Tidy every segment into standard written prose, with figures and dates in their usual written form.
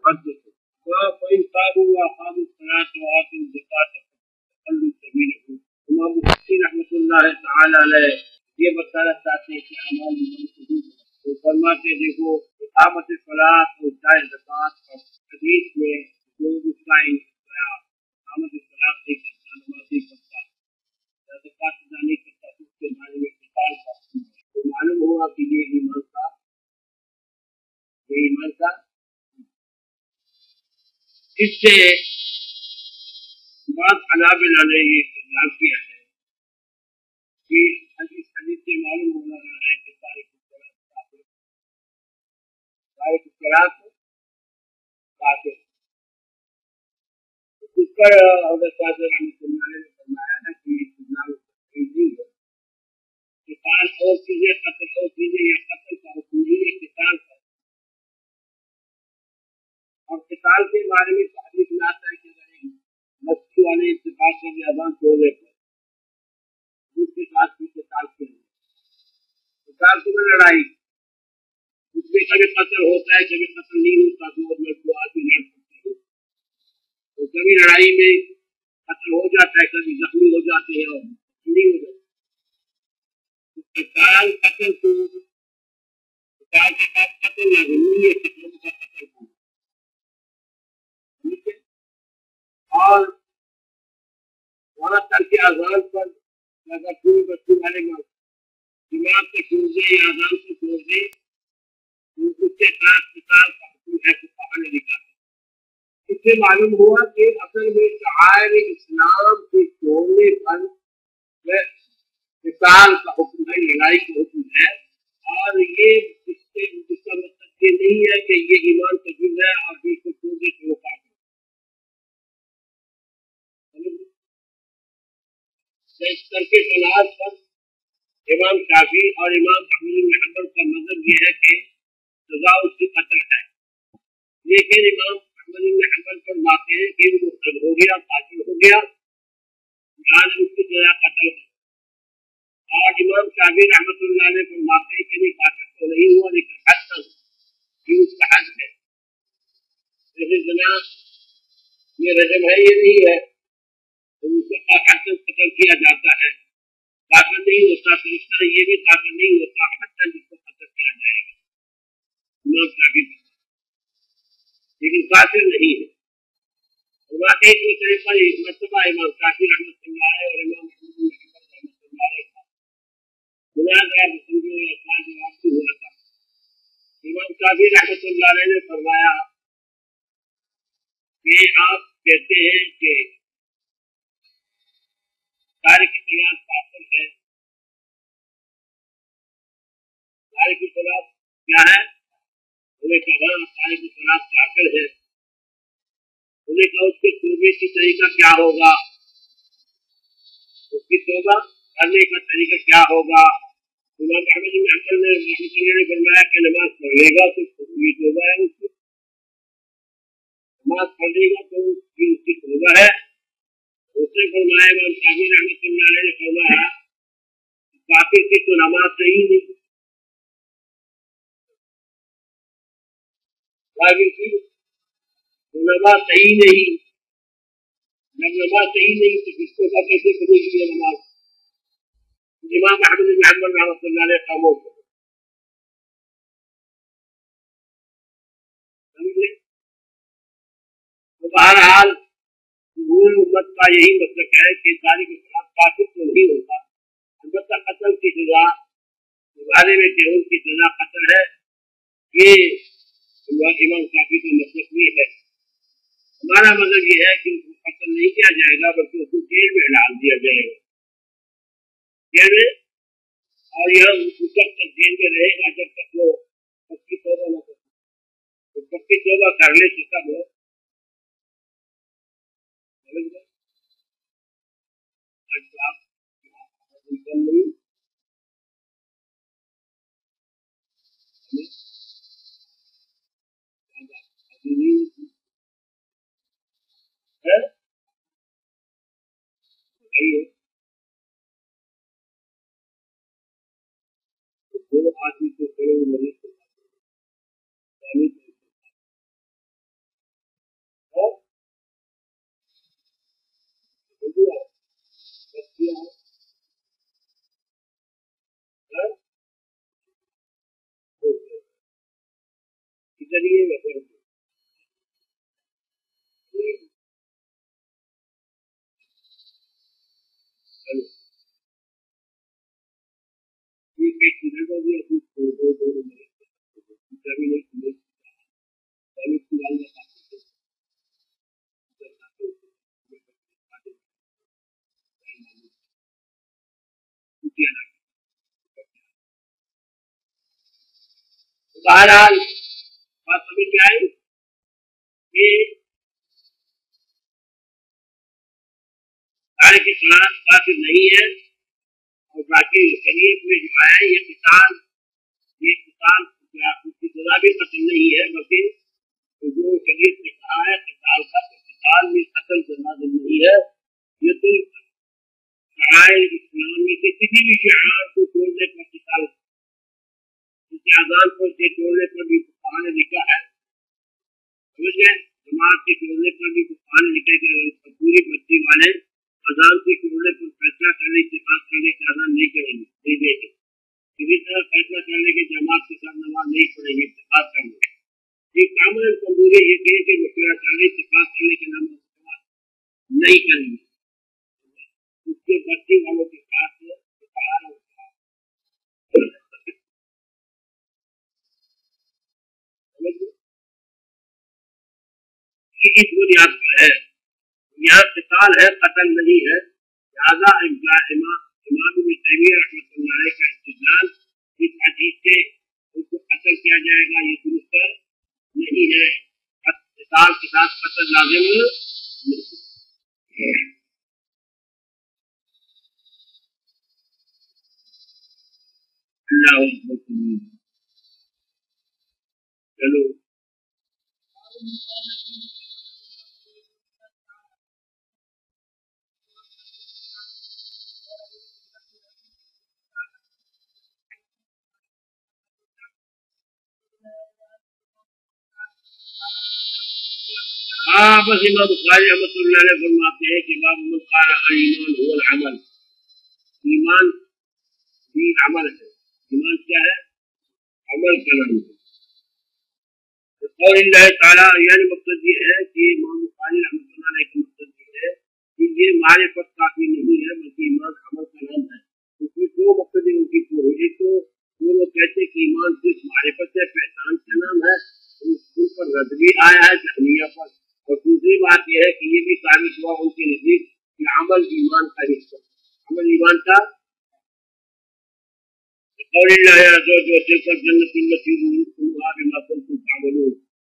فإن تابوا وأقاموا الصلاة وآتوا الزكاة فخلوا سبيلهم. امام بخاری رحمۃ اللہ تعالی علیہ یہ بتانا چاہتے ہیں کہ اعمال تو فرماتے ہیں دیکھو اقامت صلاۃ اور اداء زکوٰۃ اور حدیث میں جو اس کا اقامت صلاۃ نہیں کرتا، نماز نہیں کرتا، زکوٰۃ ادا نہیں کرتا، اس کے بارے میں قتال کرتا، تو معلوم ہوا کہ یہ ایمان کا اس سے بات عنابل علیہ یہ استدلال کیا ہے کہ حدیث سے معلوم ہو رہا ہے کہ تاریخ الصلاۃ کافر، اس پر حضرت صادق رحمۃ اللہ علیہ نے فرمایا ہے کہ استدلال نہیں ہے، قتال اور چیزیں، قتل اور چیزیں، یا قتل کا حکم نہیں ہے، قتال کا، اور قتال کے بارے میں حدیث میں آتا ہے کہ اگر مسجد والے اتفاق کر اذان چھوڑنے پر اس کے ساتھ بھی قتال کے قتال کی لڑائی، اس میں کبھی قتل ہوتا ہے، کبھی قتل نہیں ہوتا، دو آدمی لڑ سکتے ہیں، تو کبھی لڑائی میں قتل ہو جاتا ہے، کبھی زخمی ہو جاتے ہیں اور نہیں ہو جاتا، قتال قتل کو قتال کے ساتھ قتل لازم نہیں ہے، قتل کا قتل کو، اور وہاں تک کے اذان پر اگر پوری بستی والے دماغ سے چھوڑ دے یا اذان سے چھوڑ دے تو اس کے ساتھ قتال کا حکم ہے، تو کہاں نے لکھا ہے؟ اس سے معلوم ہوا کہ اصل میں شعائر اسلام کے چھوڑنے پر قتال کا حکم ہے، لڑائی کا حکم ہے، اور یہ اس کا مطلب یہ نہیں ہے کہ یہ ایمان کا جز ہے اور اس کو چھوڑ دے تو وہ کافر۔ اس ترک نماز پر امام شافعی اور امام احمد بن حنبل کا مذہب یہ ہے کہ سزا اس کی قتل ہے، لیکن امام احمد بن حنبل فرماتے ہیں کہ وہ مرتد ہو گیا، قاتل ہو گیا، لہٰذا اس کی سزا قتل ہے، اور امام شافعی رحمۃ اللہ علیہ فرماتے ہیں کہ نہیں، قاتل تو نہیں ہوا لیکن حد تک یہ اس کا حد ہے، جیسے جناب یہ رجم ہے، یہ نہیں ہے تو اس کا حد تک قتل کیا جاتا ہے، قاتل نہیں ہوتا، تو اس طرح یہ بھی قاتل نہیں ہوتا، حد تک اس کو قتل کیا جائے گا، امام شافعی لیکن قاتل نہیں ہے۔ اور واقعی کو طریقہ ایک مرتبہ امام شافعی رحمۃ اللہ علیہ اور امام احمد بن حنبل رحمۃ اللہ علیہ کا مناظرہ بزرگوں یا سوال جواب سے ہوا تھا، امام شافعی رحمۃ اللہ علیہ نے فرمایا کہ آپ کہتے ہیں کہ تارک صلاۃ کافر ہے، تارک صلاۃ کیا ہے؟ انہوں نے کہا تارک صلاۃ کافر ہے، انہوں نے کہا اس کے توبے کی طریقہ کیا ہوگا، اس کی توبہ کرنے کا طریقہ کیا ہوگا؟ امام احمد بن حنبل نے رحمۃ اللہ نے فرمایا کہ نماز پڑھ لے گا تو یہ توبہ ہے، اس کی نماز پڑھ لے گا تو اس کی توبہ ہے۔ اس نے فرمایا امام شافعی رحمۃ اللہ علیہ نے فرمایا کافر کی تو نماز صحیح نہیں، کافر کی تو نماز صحیح نہیں، جب نماز صحیح نہیں تو اس کو کیسے بنے گی یہ نماز؟ امام احمد بن حنبل رحمۃ اللہ علیہ خاموش ہو گئے۔ تو بہرحال جمہور امت کا یہی مطلب ہے کہ تارک صلاۃ کافر تو نہیں ہوتا، البتہ قتل کی سزا بارے میں کہ ان کی سزا قتل ہے، یہ امام شافعی کا مطلب نہیں ہے۔ ہمارا مطلب یہ ہے کہ اس کو قتل نہیں کیا جائے گا بلکہ اس کو جیل میں ڈال دیا جائے گا، جیل میں، اور یہ اس وقت تک جیل میں رہے گا جب تک وہ پکی توبہ نہ کرے، پکی توبہ کرنے سے تب وہ دو آدمی کو کرے مریض کریے یا پھر بہرحال بات سمجھ میں آئی کہ سارے کی صلاح کافی نہیں ہے اور باقی شریعت میں جو آیا ہے یہ قتال اس کی سزا بھی قتل نہیں ہے بلکہ جو شریعت نے کہا ہے قتال کا قتال میں قتل سے لازم نہیں ہے. یہ تو شعائر اسلام میں سے کسی بھی شعار کو چھوڑنے پر قتال اذان کو سے چھوڑنے پر بھی فقہاء نے لکھا ہے. جماعت کے چھوڑنے پر بھی فقہاء نے لکھا ہے کہ پوری بستی والے اذان کے چھوڑنے پر فیصلہ کرنے اتفاق کرنے کی اذان نہیں کریں گے نہیں دیں گے. کسی طرح فیصلہ کرنے کے جماعت کے ساتھ نماز نہیں پڑھیں گے اتفاق کرنے. ایک کامن کمزوری یہ ہے کہ مشورہ کرنے اتفاق کرنے کے نماز نہیں کریں گے. اس کے بستی والوں کے ساتھ اس بنیاد پر ہے. یہاں قتال ہے قتل نہیں ہے. لہٰذا امام ابن تیمیہ رحمۃ اللہ علیہ کا استدلال اس حدیث سے ان کو قتل کیا جائے گا یہ درست نہیں ہے. قتال کے ساتھ قتل لازم نہیں. اللہ چلو بس امام بخاری رحمۃ اللہ علیہ فرماتے ہیں کہ باب من قال الایمان هو العمل. ایمان بھی عمل ہے. ایمان کیا ہے؟ عمل کا نام ہے. قول اللہ تعالیٰ یعنی مقصد یہ ہے کہ امام بخاری رحمۃ اللہ علیہ کا مقصد یہ ہے کہ یہ معرفت کافی نہیں ہے بلکہ ایمان عمل کا نام ہے. اس میں دو مقصد ان کی پوری. ایک تو وہ لوگ کہتے ہیں کہ ایمان صرف معرفت ہے پہچان کا نام ہے ان پر رد بھی آیا ہے جہمیہ پر. اور دوسری بات یہ ہے کہ یہ بھی ثابت ہوا ان کے نزدیک کہ عمل ایمان کا حصہ عمل ایمان کا. قول اللہ جو تلک الجنۃ التی اورثتموها بما کنتم تعملون.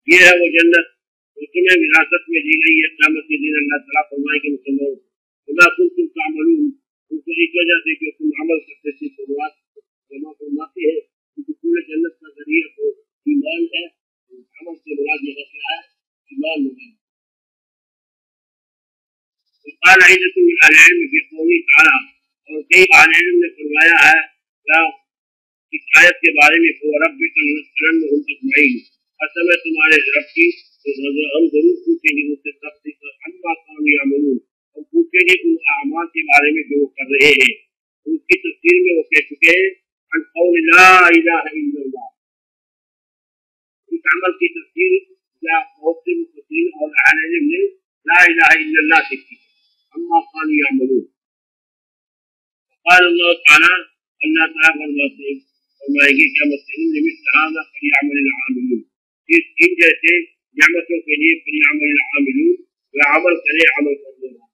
یہ ہے وہ جنت جو تمہیں وراثت میں دی گئی ہے قیامت کے دن. اللہ تعالیٰ فرمائے کہ مسلمانوں بما کنتم تعملون ان کو اس وجہ سے کہ تم عمل کرتے تھے تو جمع فرماتے ہیں کیونکہ پورے جنت کا ذریعہ تو ایمان ہے. عمل سے مراد یہ کیا ہے؟ ایمان مراد. وقال عدة من أهل العلم في قوله تعالى اور کئی اہل علم نے فرمایا ہے اس آیت کے بارے میں ربک لنسألنهم اجمعین. قسم ہے تمہارے رب کی ہم ضرور پوچھیں گے مجھ سے تفصیل عما كانوا يعملون. ہم پوچھیں گے ان اعمال کے بارے میں جو وہ کر رہے ہیں. اس کی تفسیر میں وہ کہہ چکے ہیں عن قول لا الہ الا اللہ. اس عمل کی تفسیر یا بہت سے مفسرین اور اہل علم نے لا الہ الا اللہ لکھی عما كانوا يعملون. قال اللہ تعالیٰ اللہ تعالیٰ فرمائے گی کیا مثل هذا فليعمل العاملون. اس ان جیسے نعمتوں کے لیے فليعمل العاملون وہ عمل کرے عمل کرنے والا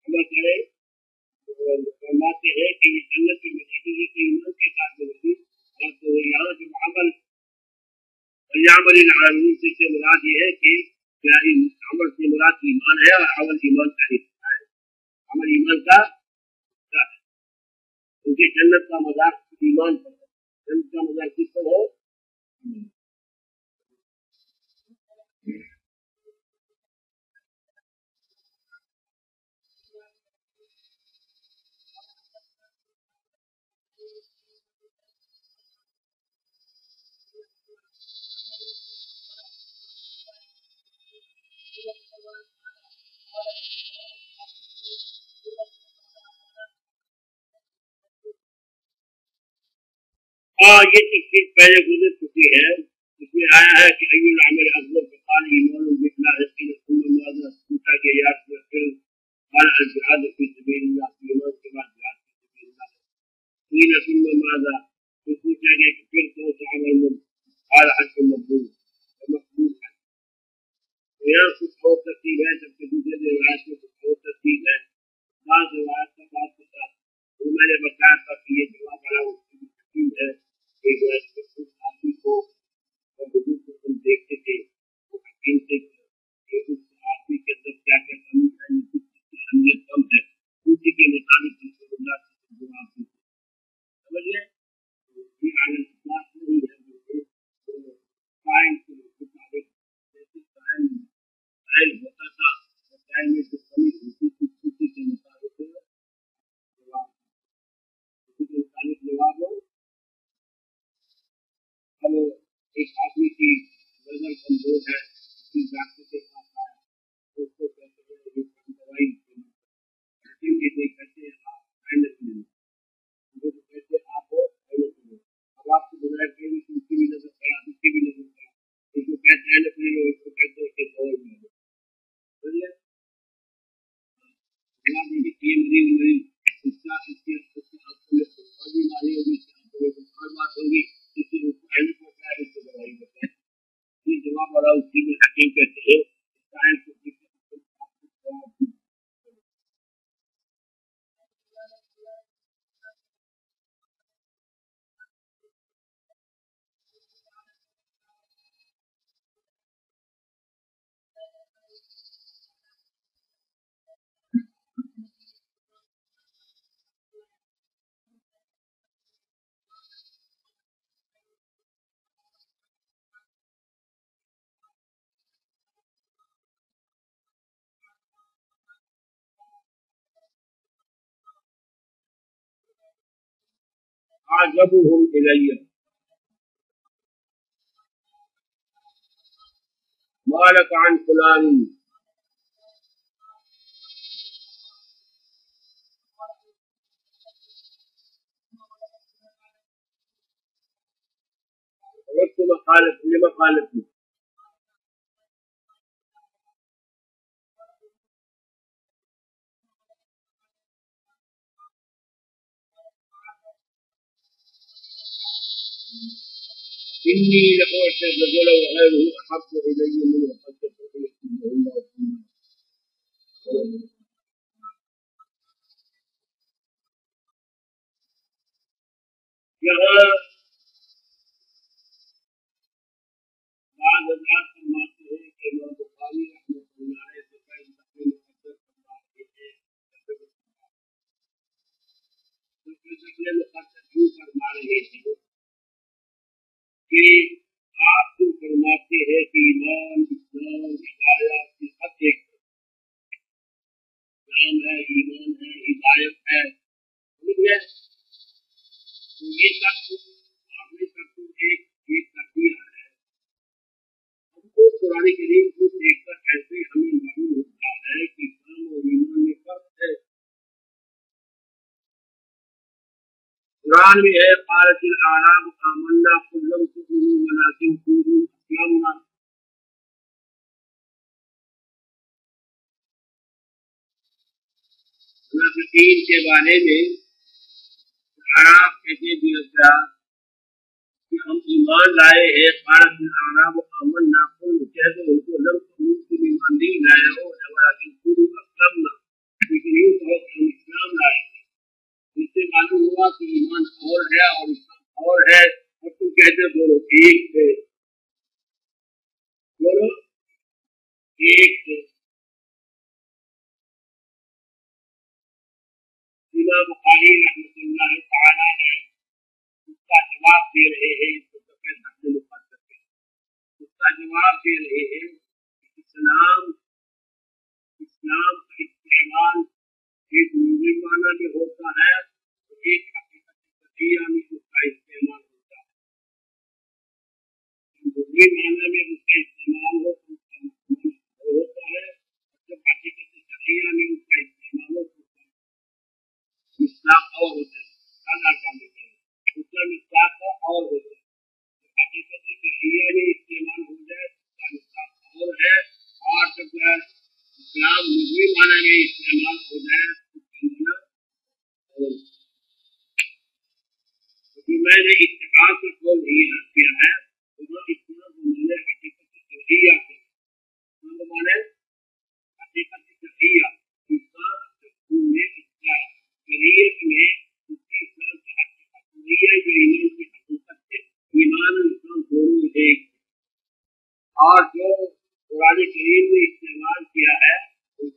عمل کرے. فرماتے ہیں کہ یہ جنت کی مزید کے ایمان کے ساتھ مزید اور تو یہاں جو عمل فليعمل العاملون سے مراد یہ ہے کہ عمل سے مراد ایمان ہے اور عمل ایمان کا حصہ ہے. عمل ایمان کا کیونکہ جنت کا مزاج ایمان پر ہے. جنت کا مزاج کس پر ہے؟ یہ تفصیل پہلے گزر چکی ہے اس میں آیا ہے کہ ای العمل افضل فقال ایمان باللہ قیل ثم ماذا، پوچھا کہ یا رسول اللہ قال الجهاد فی سبیل اللہ، ایمان کے بعد جہاد فی سبیل اللہ، قیل ثم ماذا، تو پوچھا کہ پھر کون سا عمل من، قال حج مقبول مقبول ہے. یہاں کچھ اور ترتیب ہے، جبکہ دوسرے روایت میں کچھ اور ترتیب ہے. بعض روایت کا بات ہوتا وہ میں نے بتایا تھا کہ یہ جواب والا اس کی ترتیب ہے. ایک آدمی کو حضور کو ہم دیکھتے تھے وہ حکیم سے کہ اس آدمی کے اندر کیا کیا کمی ہے، کس چیز کی اہمیت کم ہے، اسی کے مطابق رسول اللہ سے جواب دیتے سمجھ لیں. یہ عالم اخلاق نہیں ہے، قائم کے مطابق جیسے قائم ہوتا تھا قائم میں جو کمی ہوتی تھی اسی کے مطابق جواب اسی کے مطابق جواب ہو. اب ایک آدمی کی نظر کمزور ہے، کسی ڈاکٹر کے پاس آیا تو اس کو کہتے ہیں یہ دوائی کہتے ہیں آپ محنت لیں، کہتے آپ ہو محنت لیں. اب آپ کو بتایا کہ اس کی بھی نظر خراب، اس کی بھی نظر خراب، اس کو کہتے ہیں محنت لیں، اس کو کہتے ہیں کہ دور میں سمجھے جواب دینے کی مریض مریض اس کی آنکھوں میں اور بیماری ہوگی، اس کی آنکھوں میں اور بات ہوگی، اس کی پہلے پہنچا ہے، اس کو دوائی بتائے. یہ جواب والا اس کی حکیم کہتے ہیں عجبهم إلي ما لك عن فلان قلت لما قالت إني لأعطي الرجل وغيره أحب إلي من وحدة الله. یہاں بعض حضرات فرماتے ہیں کہ امام بخاری رحمۃ اللہ علیہ سے پہلے اپنے مقدس فرماتے ہیں اپنے مقدس کیوں فرما رہے ہیں کہ آپ جو فرماتے ہیں کہ ایمان اسلام ہدایت کی سب ایک اسلام ہے، ایمان ہے، ہدایت ہے، تو یہ سب آپ نے سب کو ایک کر دیا ہے. ہم کو قرآن کریم کو دیکھ کر ایسے ہمیں معلوم ہوتا ہے کہ اسلام اور ایمان میں فرق ہے. قرآن میں ہے قالت الاعراب آمنا قل لم تؤمنوا ولكن قولوا اسلمنا. منافقین کے بارے میں اعراب کہتے ہیں کہ ہم ایمان لائے ہیں. قالت الاعراب آمنا قل کہہ دو ان کو لم تؤمنوا تم ایمان نہیں لائے ہو ولكن قولوا اسلمنا، لیکن یوں کہو کہ ہم اسلام لائے ہیں. اس سے معلوم ہوا کہ ایمان اور ہے اور اسلام اور ہے، اور تم کہتے دونوں ایک تھے، دونوں ایک تھے. امام بخاری رحمۃ اللہ تعالیٰ ہے اس کا جواب دے رہے ہیں، اس کا جواب دے رہے ہیں. اسلام کا استعمال ایک لغوی معنی میں ہوتا ہے اور ایک حقیقت شرعیہ میں اس کا استعمال ہوتا ہے. لغوی معنی میں اس کا استعمال ہوتا ہے اور جب حقیقت شرعیہ میں اس کا استعمال ہوتا ہے مصداق اور ہوتا ہے اس کا مصداق اور ہوتا ہے. حقیقت شرعیہ میں کریم نے استعمال کیا ہے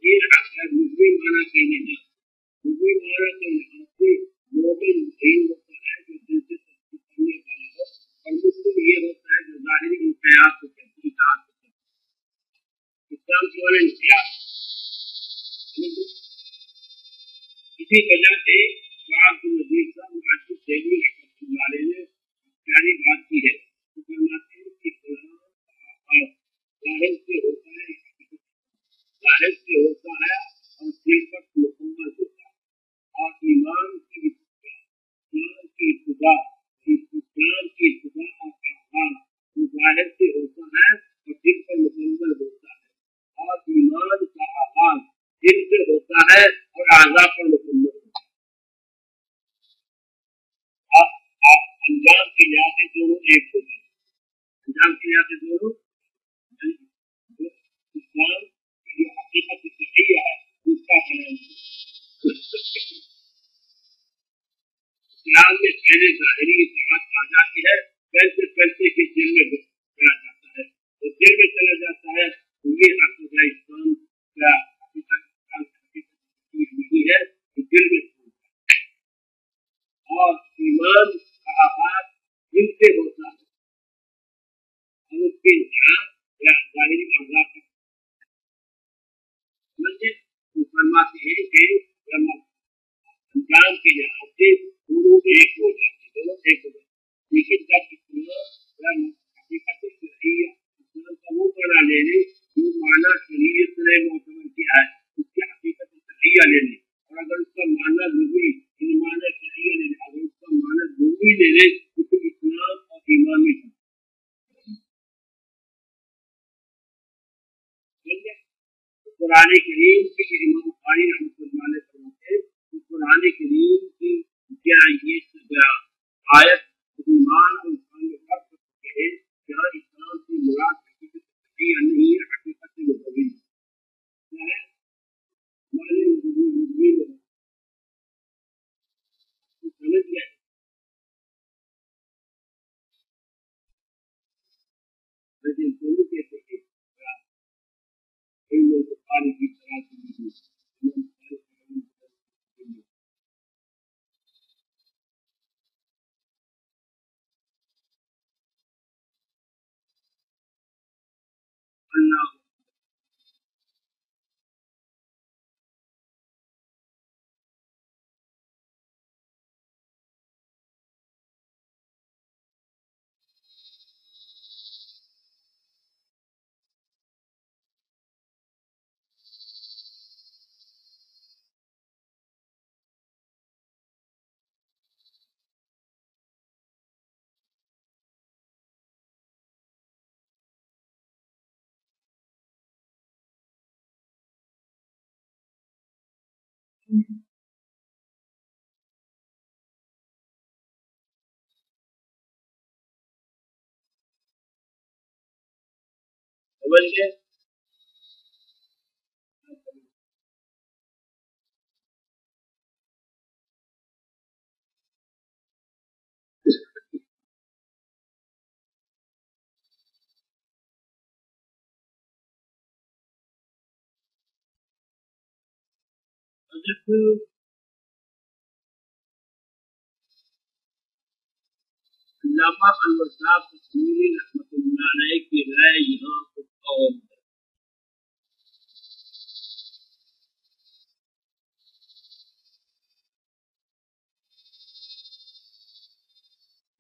دین حق ہے مجرم مانا کے لیے مجرم مانا کے لحاظ سے مومن دین ہوتا ہے جو دل سے تصدیق کرنے والا ہو اور مسلم یہ ہوتا ہے جو ظاہری انقیاد کو کرتی اطاعت کو کرتی اسلام کی والا انقیاد اسی وجہ سے شاہ النبی صاحب معاشر دہلی رحمۃ اللہ علیہ نے پیاری بات کی ہے وہ فرماتے ہیں کہ قرآن ظاہر سے ہوتا ہے ظاہر سے ہوتا ہے اور دل پر مکمل ہوتا ہے اور ایمان کی ابتدا اسلام کی ابتدا اور آغاز وہ ظاہر سے ہوتا ہے اور دل پر مکمل ہوتا ہے اور ایمان کا آغاز دل سے ہوتا ہے اور اعضاء پر مکمل ہوتا ہے آپ انجام کے لحاظ سے دونوں ایک ہو جائیں انجام کے لحاظ سے دونوں اسلام کی جو حقیقت صحیح ہے اس کا بیان اسلام میں پہلے ظاہری اطاعت آ جاتی ہے پہلے پہلے کے دل میں چلا جاتا ہے تو دل میں چلا جاتا ہے تو یہ حقیقت اسلام کا حقیقت نہیں ہے تو دل میں اور ایمان کا آغاز دل سے ہوتا ہے اور اس کے انتہا یا ظاہری اعضاء پر فرماتے ہیں کہ انجام کے لحاظ سے دونوں ایک ہو جاتے دونوں ایک ہو جاتے لیکن جب اسلام حقیقت صحیح اسلام کا وہ معنی لے لیں جو معنی شریعت نے معتبر کیا ہے اس کی حقیقت صحیح لے لیں اور اگر اس کا معنی ضروری معنی صحیح لے لیں اگر اس کا معنی ضروری لے لیں تو پھر اسلام اور ایمان میں قرآن کریم کی امام بخاری رحمۃ اللہ علیہ فرماتے ہیں کہ قرآن کریم کی کیا یہ آیت ایمان اور اسلام میں فرق کرتے ہیں جہاں اسلام کی مراد حقیقت صحیح نہیں ہے حقیقت مبین کیا ہے معنی مبین سمجھ گئے لیکن دونوں کہتے ہیں بخاری کی طرح اللہ سمجھ علامہ انور صاحب کشمیری رحمۃ اللہ علیہ کی رائے یہاں کچھ اور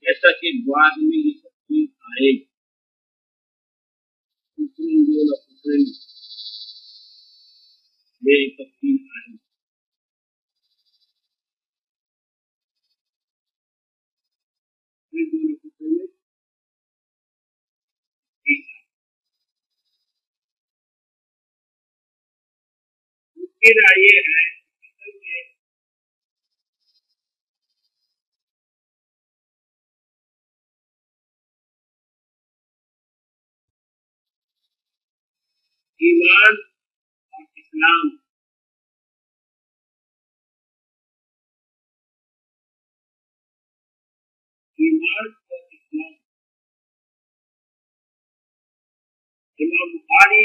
جیسا کہ بعد میں یہ تفصیل آئے یہ تفصیل آئے یہ ہے ایمان اور اسلام ایمان اور اسلام امام بخاری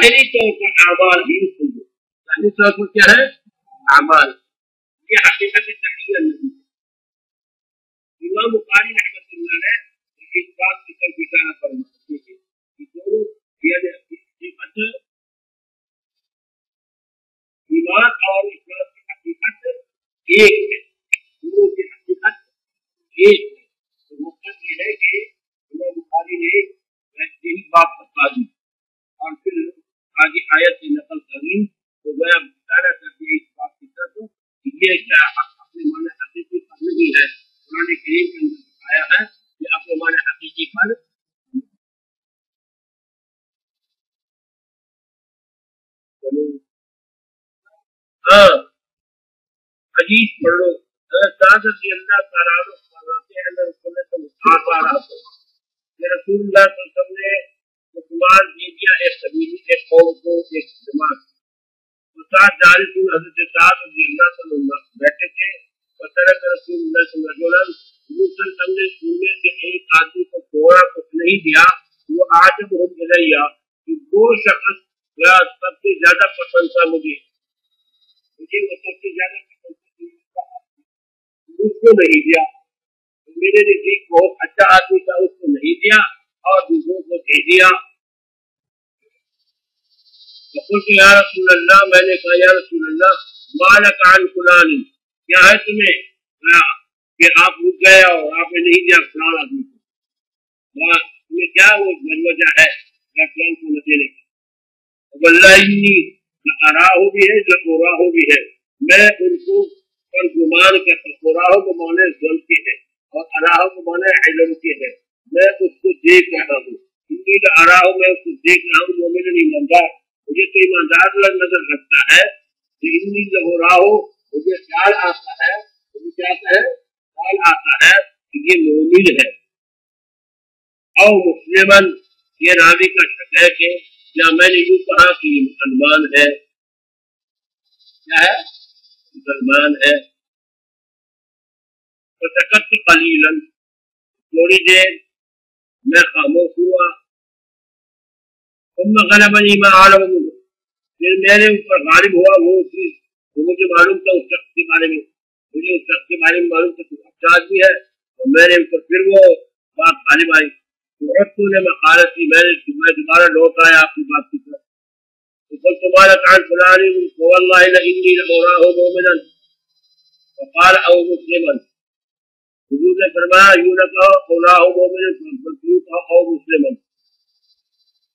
ظاہری طور پر اعمال ہی سنو، ظاہری طور پر کیا ہے؟ اعمال، یہ حقیقت تحریر نہیں ہے۔ امام بخاری رحمۃ اللہ علیہ اس بات کی طرف اشارہ فرماتے ہیں کہ دونوں یعنی حقیقت ایمان اور اسلام کی حقیقت ایک ہے، دونوں کی حقیقت ایک ہے۔ تو مطلب یہ ہے کہ امام بخاری نے یہی بات بتا دی اور پھر آگے آیت کی نقل کریں تو گویا اشارہ کر دیا اس بات کی طرف کہ یہ کیا اپنے معنی حقیقی پر نہیں ہے، قرآن کریم کے اندر بتایا ہے کہ اپنے معنی حقیقی پر ہاں حدیث پڑھ لو۔ حضرت رضی اللہ تعالیٰ عنہ فرماتے ہیں رسول اللہ صلی اللہ علیہ وسلم نے مسلمان دے دیا ایک قبیلے ایک قوم کو ایک جماعت کو، ساتھ جالس حضرت صاحب رضی اللہ صلی اللہ بیٹھے تھے، وترک رسول اللہ صلی اللہ علیہ وسلم نے ان میں سے ایک آدمی کو چھوڑا، کچھ نہیں دیا، وہ عاجب ہو گیا کہ وہ شخص سب سے زیادہ پسند تھا مجھے وہ سب سے زیادہ پسند تھا، اس کو نہیں دیا، میرے نزدیک بہت اچھا آدمی تھا، اس کو نہیں دیا اور دوسروں کو دے دیا۔ یا رسول اللہ، میں نے کہا یا رسول اللہ مالک عن فلان، کیا ہے تمہیں کہ آپ رک گئے اور آپ نے نہیں دیا فلان آدمی کو، تمہیں کیا وہ وجہ ہے فلان کو نہ دینے کا؟ واللہ انی اراہ بھی ہے لراہ بھی ہے، میں ان کو پر گمان کرتا، قراہ کو مانے ظلم کے ہے اور اراہ کو مانے علم کے ہے، میں اس کو دیکھ رہا ہوں، انی اراہ میں اس کو دیکھ رہا ہوں، مومن ایماندار، مجھے تو ایماندار نظر رکھتا ہے، انی لراہ مجھے خیال آتا ہے، مجھے کیا ہے خیال آتا ہے کہ یہ مومن ہے، او مسلمن، یہ راوی کا شک ہے کہ یا میں نے یوں کہا کہ یہ مسلمان ہے، کیا ہے مسلمان ہے۔ فسکت قلیلا، تھوڑی دیر میں خاموش ہوا، ثم غلبنی ما اعلم منہ، پھر میرے اوپر غالب ہوا وہ چیز جو مجھے معلوم تھا اس شخص کے بارے میں، مجھے اس شخص کے بارے میں معلوم تھا کہ اچھا آدمی ہے، اور میرے اوپر پھر وہ بات غالب آئی، تو نے مقالتی، میں دوبارہ لوٹ آیا آپ کی بات کی طرف، قلت مالک عن فلان والله لاني لاراه مؤمنا فقال او مسلما، حضور نے فرمایا یوں نہ کہو اراه مؤمنا بلکہ کہو او مسلما،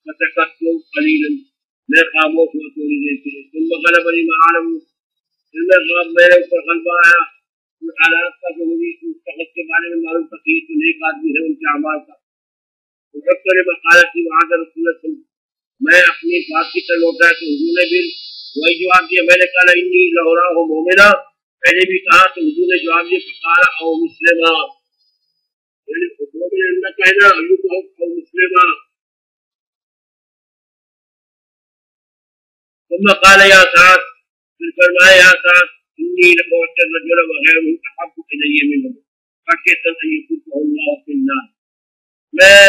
فسكت قليلا، میں خاموش ہوا تھوڑی دیر کے لیے، ثم غلبني ما اعلم، پھر میرے اوپر غلبہ آیا ان حالات کا جو مجھے اس شخص کے بارے میں معلوم تھا کہ یہ تو نیک آدمی ہے، ان کے اعمال کا، ڈاکٹر مقالتی وہاں کا رسول اللہ، میں اپنی بات کی طرف لوٹا کہ حضور نے بھی وہی جواب دیا، میں نے کہا انی لراہ مومنا، میں نے بھی کہا تو حضور نے جواب دیا فقال او مسلما، یعنی مومن نہ کہنا یوں کہو او مسلما، ثم قال یا سعد، پھر فرمایا یا سعد انی لمعت الرجل وغیرہ احب الی منہ خشیۃ ان یکفہ اللہ فی النار، میں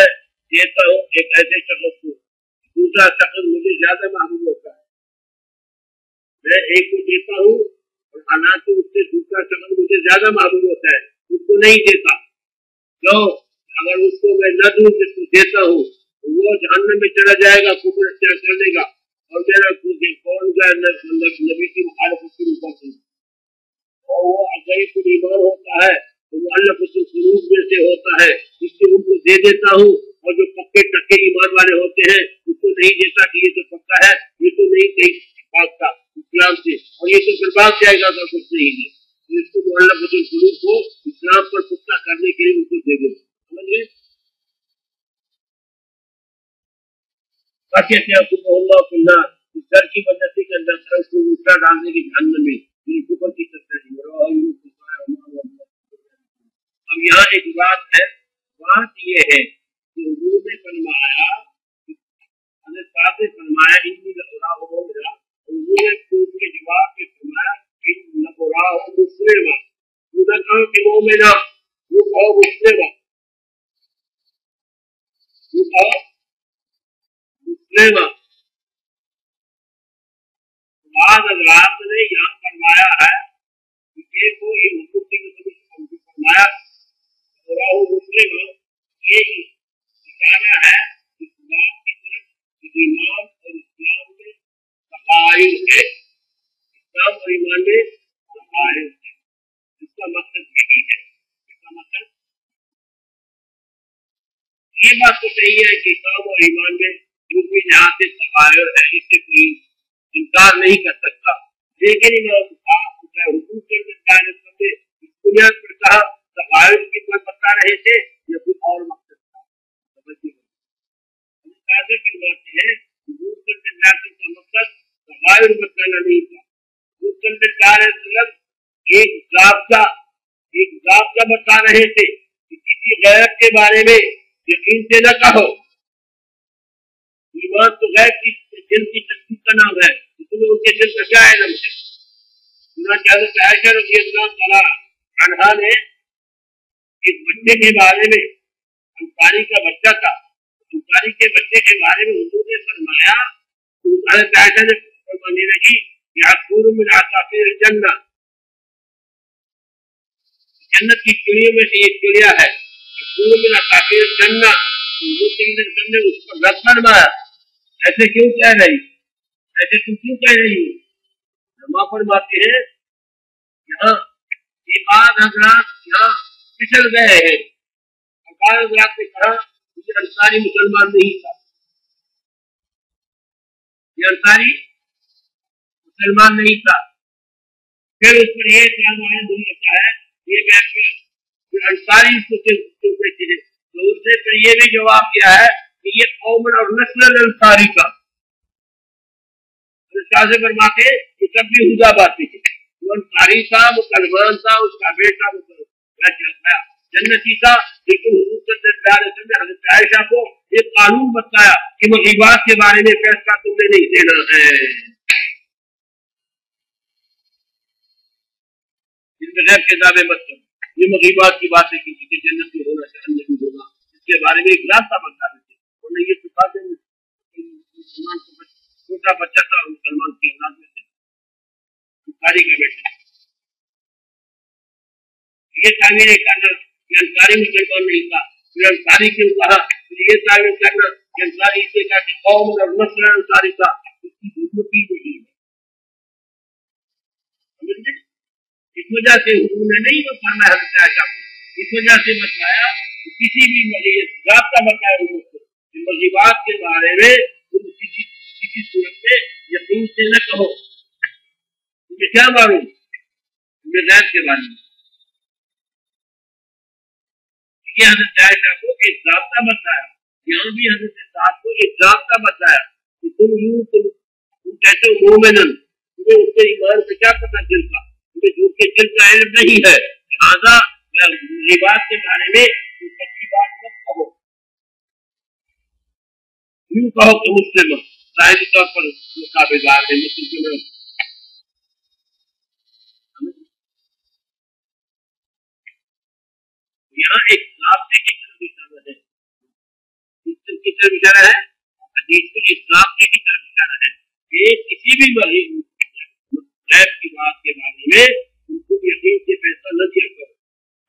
دیتا ہوں ایک ایسے شخص کو، دوسرا شخص مجھے زیادہ محبوب ہوتا ہے، میں ایک کو دیتا ہوں اور حالانکہ اس سے دوسرا شخص مجھے زیادہ محبوب ہوتا ہے، اس کو نہیں دیتا، کیوں؟ اگر اس کو میں نہ دوں جس کو دیتا ہوں وہ جہنم میں چلا جائے گا، کفر اختیار کر لے گا اور میرا کون کا نبی کی مخالفت کی اوپر سے، اور وہ اگر کوئی ایمان ہوتا ہے تو وہ اللہ کے سلوک میں سے ہوتا ہے، اس لیے ان کو دے دیتا ہوں، اور جو پکے ٹکے ایمان والے ہوتے ہیں اس کو نہیں دیتا کہ یہ تو پکا ہے، یہ تو نہیں بھاگتا اسلام سے اور یہ تو برباد جائے گا اگر کچھ نہیں دے، اس کو اللہ کے سلوک کو اسلام پر پختہ کرنے کے لیے ان کو دے دیتا، سمجھ گئے؟ اللہ فی النار، اس ڈر کی وجہ سے کہ اللہ تعالیٰ اس کو اٹھا ڈالنے کی جہنم میں، کفر کی تصدیق۔ اب یہاں ایک بات ہے، بات یہ ہے کہ حضور نے فرمایا، حضرت صاحب نے فرمایا انی لراہ مومنا، حضور نے پوچھ کے جواب میں فرمایا انی لراہ مسلما، تو نہ کہو کہ مومنا، وہ کہو مسلما، وہ کہو مسلما، بعض حضرات نے یہاں فرمایا ہے کہ کوئی حکم کے فرمایا مسلم یہ اشارہ ہے اس بات کی طرف ایمان اور اسلام میں تقارب ہے، اسلام اور ایمان میں تقارب ہے، اس کا مقصد یہی ہے، اس کا مقصد یہ بات تو صحیح ہے کہ اسلام اور ایمان میں بھی جہاں سے تقارب ہے، اس سے کوئی انکار نہیں کر سکتا، لیکن حکم کے بنیاد پر کہا تقارب کی کوئی بتا رہے تھے یا کوئی اور مقصد تھا، فرماتے ہیں کا مقصد تقارب بتانا نہیں تھا، ایک ضابطہ بتا رہے تھے کہ کسی غیب کے بارے میں یقین سے نہ کہو، ایمان تو غیب کی جن کی تصدیق کا نام ہے، تمہیں ان کے دل کا کیا علم ہے؟ حضرت عائشہ رضی اللہ تعالیٰ عنہا نے ایک بچے کے بارے میں، انصاری کا بچہ تھا، انصاری کے بچے کے بارے میں حضور نے فرمایا، حضرت عائشہ نے فرمانے لگی یعقوب من عصافیر الجنہ، جنت کی چڑیوں میں سے ایک چڑیا ہے، یعقوب من عصافیر الجنہ، نے اس پر رد فرمایا، ایسے کیوں کہہ رہی، ایسے تم کیوں کہہ رہی ہو؟ ہم فرماتے ہیں یہاں یہ بعض حضرات یہاں پچھل گئے ہیں، اور بعض حضرات نے کہا یہ انصاری مسلمان نہیں تھا، یہ انصاری مسلمان نہیں تھا، پھر اس پر یہ کام آیا نہیں ہوتا ہے یہ پھر انصاری اس کو تھے، تو اس نے پھر یہ بھی جواب دیا ہے کہ یہ قوم اور نسل انصاری کا سے فرماتے یہ سب بھی ہدا باتیں تھی، وہ انصاری تھا، مسلمان تھا، اس کا بیٹا جنتی تھا، لیکن حضور صلی اللہ علیہ وسلم نے حضرت عائشہ کو یہ قانون بتایا کہ مغیبات کے بارے میں فیصلہ تم نے نہیں دینا ہے، ان میں غیب کے دعوے مت کرو، یہ مغیبات کی باتیں کسی کے جنت میں ہونا چاہیے نہیں ہوگا، اس کے بارے میں ایک راستہ بتا دیتے، انہوں نے یہ سکھا دیں مسلمان کو چھوٹا بچہ تھا مسلمان کی اولاد میں سے انصاری کا بیٹا، یہ تعمیر کرنا کہ انصاری مسلمان نہیں تھا، پھر انصاری کیوں کہا، پھر یہ تعمیر کرنا کہ انصاری اس سے کہا کہ قوم اور نسل انصاری کا، اس کی ضرورت ہی نہیں ہے، اس وجہ سے حضور نے نہیں بتانا حضرت عائشہ کو، اس وجہ سے بتایا کہ کسی بھی ضابطہ بتایا حضور کو مغیبات کے بارے میں کسی صورت میں یقین سے نہ کہو، تمہیں کیا معلوم تمہیں غیب کے بارے میں، یہ حضرت عائشہ کو ایک ضابطہ بتایا، یہاں بھی حضرت صاحب کو ایک ضابطہ بتایا کہ تم کہتے ہو مومنن، تمہیں اس کے ایمان سے کیا پتہ دل کا، تمہیں جھوٹ کے دل کا علم نہیں ہے، لہٰذا غیبات کے بارے میں تم سچی بات مت کہو، یوں کہو کہ مسلم ظاہری طور پر مقابلدار ہے مسلم، یہاں ایک ضابطے کی طرف اشارہ ہے، کی طرف اشارہ ہے، حدیث میں ایک ضابطے کی طرف اشارہ ہے کہ کسی بھی غیب کی بات کے بارے میں ان کو یقین سے فیصلہ نہ کیا کرو،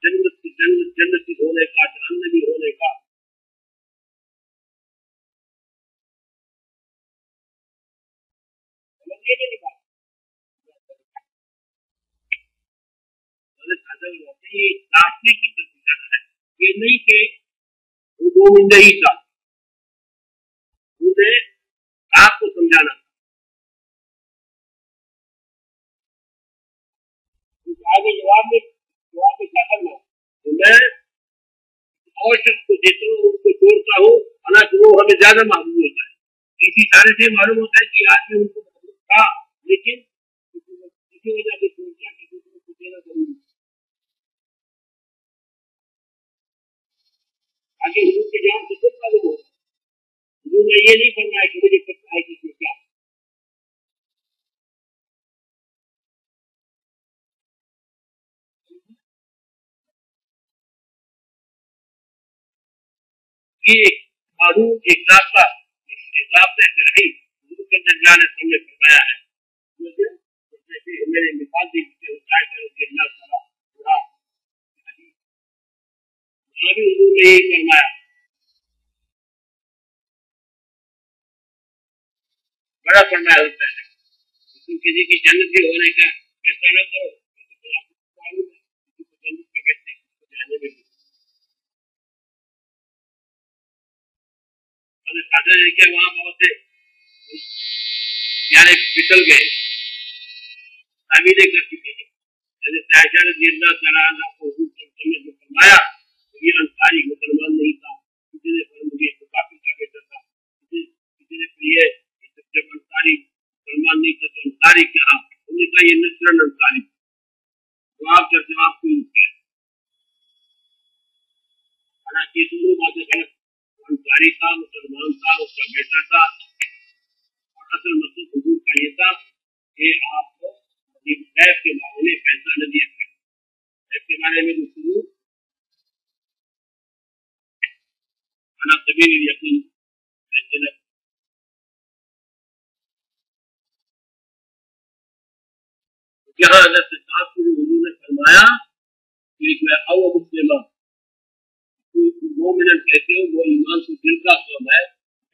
جنتی ہونے کا، جہنمی ہونے کا، راستے کی طرف اشارہ ہے، یہ نہیں کہ وہ نہیں تھا، انہیں آپ کو سمجھانا آگے جواب میں کیا کرنا، میں اور شخص کو دیتا ہوں، ان کو چھوڑتا ہوں، حالانکہ وہ ہمیں زیادہ معلوم ہوتا ہے، اسی سارے سے معلوم ہوتا ہے کہ آدمی ان کو تھا، لیکن کسی وجہ سے سوچا کہ دوسروں کو دینا ضروری ہے، آگے حضور کے جواب سے خود معلوم ہوتا ہے، حضور نے یہ نہیں فرمایا کہ مجھے پتہ ہے کہ کیا، یہ ایک معلوم ایک ضابطہ سے رہی حضور صلی اللہ علیہ وسلم نے فرمایا ہے، میں نے مثال دی اللہ تعالیٰ بھی حضور نے یہی فرمایا، بڑا فرمایا ہوتا ہے تم کسی کی جنت کے ہونے کا فیصلہ نہ کرو، جنت میں بیٹھے جانے میں کیا وہاں بہت سے پیارے پھسل گئے، تعمیریں کر چکے ہیں، حضرت عائشہ رضی اللہ تعالیٰ عنہ کو حضور صلی اللہ علیہ وسلم نے فرمایا یہ انصاری مسلمان نہیں تھا، کسی نے مجھے کافی کا بیٹا تھا، کسی نے یہ جب انصاری مسلمان نہیں تھا تو انصاری کیا؟ انہوں نے کہا یہ نصرن انصاری، جواب کا جواب کوئی کیا، حالانکہ دونوں باتیں غلط، انصاری تھا، مسلمان تھا، اس کا بیٹا تھا، اور اصل مقصد حضور کا یہ تھا کہ آپ کو غیب کے بارے میں فیصلہ نہ دیا کرے، غیب کے بارے میں گفتگو على سبيل اليقين جہاں حضرت صاحب کو حضور نے فرمایا کہ او مسلمان مومن کہتے ہو وہ ایمان کو دل کا قوم ہے،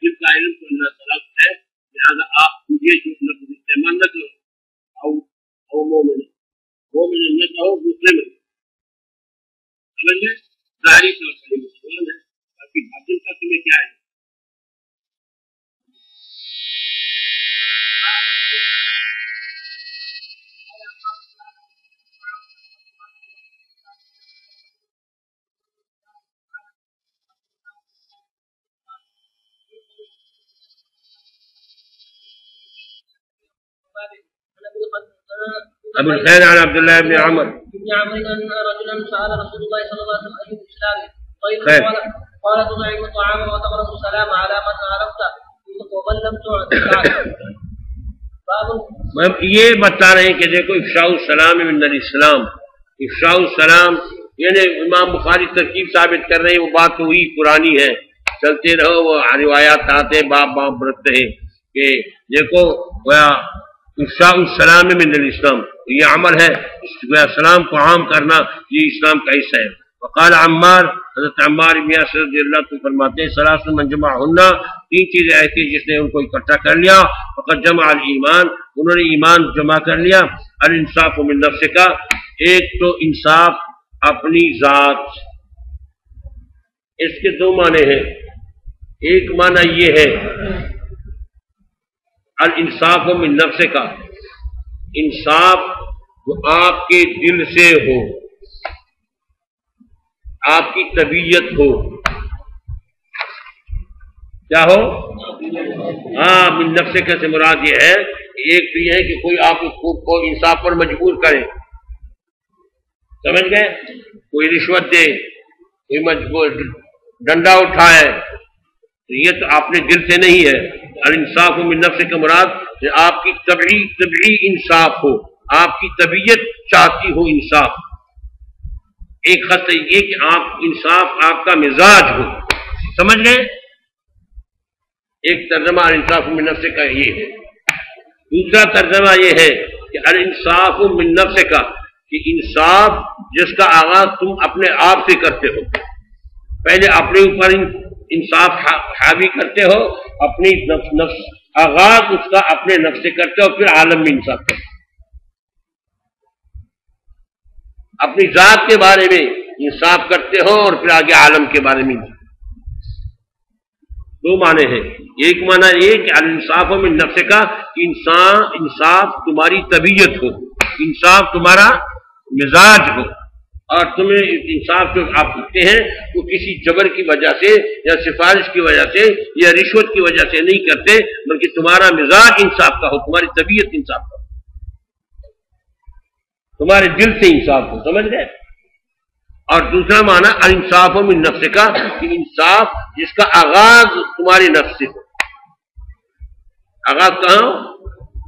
دل کا علم تو اللہ تعالیٰ ہے، لہٰذا آپ مجھے جو لفظ استعمال نہ کرو او مومن نہ کہو مسلم، سمجھ گئے؟ ظاہری طور پر مسلمان ہے، باقی باطن کا تمہیں کیا ہے؟ ابو الخير عن عبد الله بن عمر بن عمرو ان رجلا سال رسول الله صلى الله عليه وسلم اي الاسلام طيب قال تطعم الطعام وتقرأ السلام على من عرفت ومن لم تعرف. یہ بتا رہے ہیں کہ دیکھو افشاء السلام من الاسلام، افشاء السلام یعنی امام بخاری ترکیب ثابت کر رہے ہیں، وہ بات تو وہی پرانی ہے، چلتے رہو، وہ روایات آتے باپ برتے ہیں کہ دیکھو افشاء السلام من الاسلام، یہ عمل ہے، سلام کو عام کرنا یہ اسلام کا حصہ ہے. وقال عمار، حضرت عمار بن یاسر رضی اللہ عنہ فرماتے ہیں ثلاث من جمعہن، تین چیزیں ایسی جس نے ان کو اکٹھا کر لیا، فقد جمع الایمان، انہوں نے ایمان جمع کر لیا. الانصاف من نفس کا، ایک تو انصاف اپنی ذات، اس کے دو معنی ہیں، ایک معنی یہ ہے الانصاف من نفس کا، انصاف جو آپ کے دل سے ہو، آپ کی طبیعت ہو، کیا ہو؟ ہاں، من نفس کا سے مراد یہ ہے، ایک تو یہ ہے کہ کوئی آپ کو انصاف پر مجبور کرے، سمجھ گئے؟ کوئی رشوت دے، کوئی مجبور ڈنڈا اٹھائے، یہ تو آپ نے دل سے نہیں ہے. الانصاف من نفس کا مراد کہ آپ کی طبعی انصاف ہو، آپ کی طبیعت چاہتی ہو انصاف. ایک خط یہ کہ آپ انصاف آپ کا مزاج ہو، سمجھ گئے؟ ایک ترجمہ الانصاف من نفس کا یہ ہے. دوسرا ترجمہ یہ ہے کہ الانصاف من نفس کا، کہ انصاف جس کا آغاز تم اپنے آپ سے کرتے ہو، پہلے اپنے اوپر انصاف حاوی کرتے ہو، اپنی نفس آغاز اس کا اپنے نفس سے کرتے ہو، پھر عالم میں انصاف کرتے ہو. اپنی ذات کے بارے میں انصاف کرتے ہو اور پھر آگے عالم کے بارے میں. دو معنی ہیں، ایک معنی یہ کہ الانصاف من نفس کا، انصاف تمہاری طبیعت ہو، انصاف تمہارا مزاج ہو، اور تمہیں انصاف جو آپ کرتے ہیں وہ کسی جبر کی وجہ سے یا سفارش کی وجہ سے یا رشوت کی وجہ سے نہیں کرتے، بلکہ تمہارا مزاج انصاف کا ہو، تمہاری طبیعت انصاف کا ہو، تمہارے دل سے انصاف ہو، سمجھ گئے؟ اور دوسرا معنی الانصاف من نفس کا، کہ انصاف جس کا آغاز تمہاری نفس سے ہو. آغاز کہاں ہو؟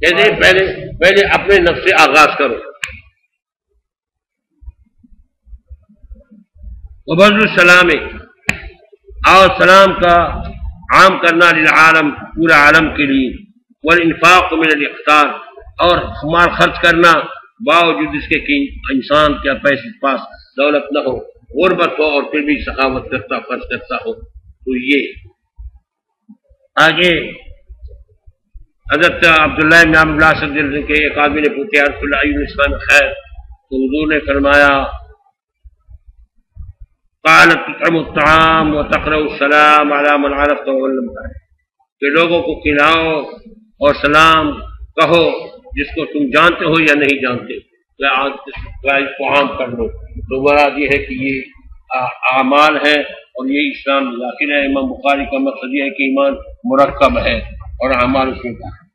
کہتے ہیں پہلے اپنے نفس سے آغاز کرو. وبذل السلام، اور سلام کا عام کرنا للعالم، پورا عالم کے لیے. والانفاق من الاقتار، اور مال خرچ کرنا باوجود اس کے کہ انسان کے پاس دولت نہ ہو، غربت ہو، اور پھر بھی سخاوت کرتا، فرض کرتا ہو. تو یہ آگے حضرت عبداللہ بن عمرو بن العاص رضی اللہ عنہ کے ایک آدمی نے پوچھا، یا رسول اللہ الاسلام خیر؟ تو حضور نے فرمایا قالت تطعم الطعام وتقرأ السلام على من عرفت ومن لم تعرف، کہ لوگوں کو کھلاؤ اور سلام کہو جس کو تم جانتے ہو یا نہیں جانتے، اس کو عام کر لو. تو مراد یہ ہے کہ یہ اعمال ہے اور یہ اسلام داخل ہے. امام بخاری کا مقصد یہ ہے کہ ایمان مرکب ہے اور اعمال اس میں داخل ہے.